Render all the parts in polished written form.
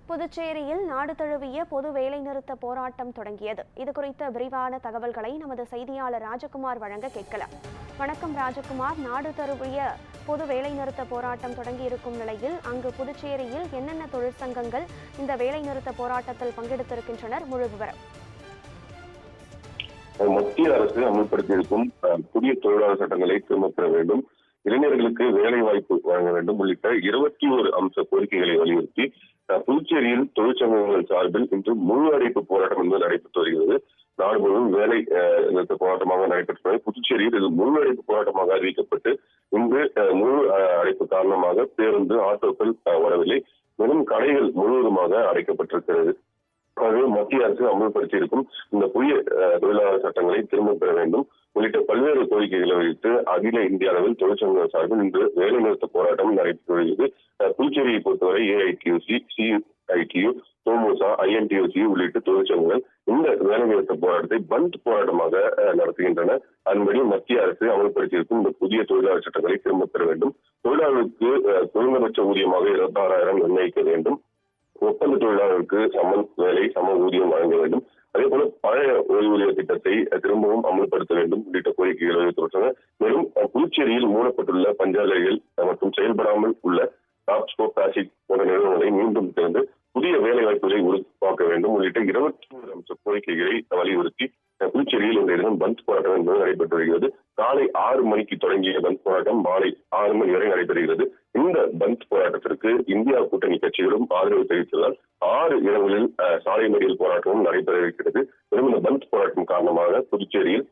புதுச்சேரியில் நாடு தழுவிய பொது வேலைநிறுத்த போராட்டம் தொடங்கியது. இது குறித்த விரிவான தகவல்களை நமது செய்தியாளர் ராஜகுமார் வழங்க கேட்கலாம். வணக்கம் ராஜகுமார். நாடு தழுவிய பொது வேலைநிறுத்த போராட்டம் தொடங்கியிருக்கும் நிலையில் அங்கு புதுச்சேரியில் என்னென்ன தொழிற்சங்கங்கள் இந்த வேலைநிறுத்த போராட்டத்தில் பங்கெடுத்திருக்கின்றனர்? முழு விவரம். மத்திய அரசு அமல்படுத்தியிருக்கும் புதிய தொழிலாளர் சட்டங்களை திரும்பப் பெற வேண்டும், இளைஞர்களுக்கு வேலை வாய்ப்பு வழங்க வேண்டும் உள்ளிட்ட 21 அம்ச கோரிக்கைகளை வலியுறுத்தி புதுச்சேரியில் தொழிற்சங்கங்கள் சார்பில் இன்று முழு அடைப்பு போராட்டம் என்பது நடைபெற்று வருகிறது. நாடு முழுவதும் வேலை நிறுத்த போராட்டமாக நடைபெற்றது. புதுச்சேரியில் இது முழு அடைப்பு போராட்டமாக அறிவிக்கப்பட்டு இன்று முழு அடைப்பு காரணமாக பேருந்து, ஆட்டோக்கள் வரவில்லை. மேலும் கடைகள் முழுவதுமாக அடைக்கப்பட்டிருக்கிறது. ஆகவே மத்திய அரசு அமல்படுத்தியிருக்கும் இந்த புதிய தொழிலாளர் சட்டங்களை திரும்பப் பெற வேண்டும் உள்ளிட்ட பல்வேறு கோரிக்கைகளை வைத்து அகில இந்திய அளவில் தொழிற்சங்க சார்பில் இன்று வேலைநிறுத்த போராட்டம் நடைபெற்று வருகிறது. புதுச்சேரியை பொறுத்தவரை ஏஐடியூசி, சிஐடியு, தோமுசா, ஐஎன்டியூசி உள்ளிட்ட தொழிற்சங்கங்கள் இந்த வேலைநிறுத்த போராட்டத்தை பந்த் போராட்டமாக நடத்துகின்றன. அதன்படி மத்திய அரசு அமல்படுத்தியிருக்கும் இந்த புதிய தொழிலாளர் சட்டங்களை திரும்பப் பெற வேண்டும். தொழிலாளர்களுக்கு குறைந்தபட்ச ஊதியமாக 26,000 நிர்ணயிக்க வேண்டும். ஒப்பந்த தொழிலாளர்களுக்கு சம வேலை, சம ஊதியம் வழங்க வேண்டும். அதே போல பழைய ஓய்வூதிய திட்டத்தை திரும்பவும் அமல்படுத்த வேண்டும் உள்ளிட்ட கோரிக்கைகளை வைத்துள்ளன. மேலும் புதுச்சேரியில் மூடப்பட்டுள்ள பஞ்சாலைகள் மற்றும் செயல்படாமல் உள்ள டாப்ஸ்கோ, பிளாஸ்டிக் போன்ற நிறுவனங்களை மீண்டும் திறந்து புதிய வேலை வாய்ப்புகளை உருவாக்க வேண்டும் உள்ளிட்ட 21 அம்ச கோரிக்கைகளை வலியுறுத்தி புதுச்சேரியில் இந்த தினம் பந்த் போராட்டம் என்பது நடைபெற்று வருகிறது. காலை 6 மணிக்கு தொடங்கிய பந்த் போராட்டம் மாலை 6 மணி வரை நடைபெறுகிறது. இந்த பந்த் போராட்டத்திற்கு இந்தியா கூட்டணி கட்சிகளும் ஆதரவு தெரிவித்ததால் 6 இடங்களில் சாலை மறியல் போராட்டமும் நடைபெற இருக்கிறது. மேலும் இந்த பந்த் போராட்டம் காரணமாக புதுச்சேரியில்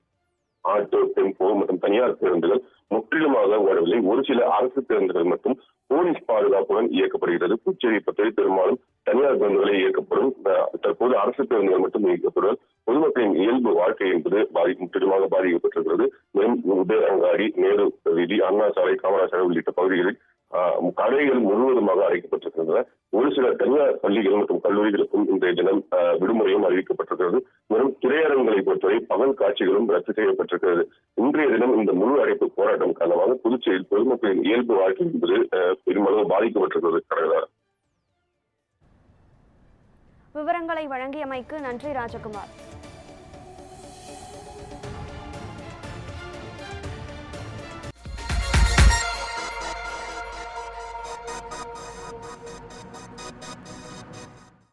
ஆட்டோ, டெம்போ மற்றும் தனியார் பேருந்துகள் முற்றிலுமாக ஓடவில்லை. ஒரு சில அரசு பேருந்துகள் மற்றும் போலீஸ் பாதுகாப்புடன் இயக்கப்படுகிறது. புதுச்சேரியை பொறுத்தவரை பெரும்பாலும் தனியார் பேருந்துகளே இயக்கப்படும். தற்போது அரசு பேருந்துகள் மட்டும் இயக்கப்படுவதால் பொதுமக்களின் இயல்பு வாழ்க்கை என்பது முற்றிலுமாக பாதிக்கப்பட்டிருக்கிறது. மேலும் உதயரங்காடி, நேரு வீதி, அண்ணா சாலை, காமராஜ் சாலை உள்ளிட்ட பகுதிகளில் கடைகள் முழுவதுமாக அடைக்கப்பட்டிருக்கின்றன. ஒரு சில தனியார் பள்ளிகள் மற்றும் கல்லூரிகளுக்கும் இன்றைய தினம் விடுமுறையும் அறிவிக்கப்பட்டிருக்கிறது. மேலும் திரையரங்குகளை பொறுத்தவரை பகல் காட்சிகளும் ரத்து செய்யப்பட்டிருக்கிறது. இன்றைய தினம் இந்த முழு அடைப்பு போராட்டம் காரணமாக புதுச்சேரியில் பொதுமக்களின் இயல்பு வாழ்க்கை என்பது பெருமளவு பாதிக்கப்பட்டிருக்கிறது. கடந்த விவரங்களை வழங்கியமைக்கு நன்றி ராஜகுமார்.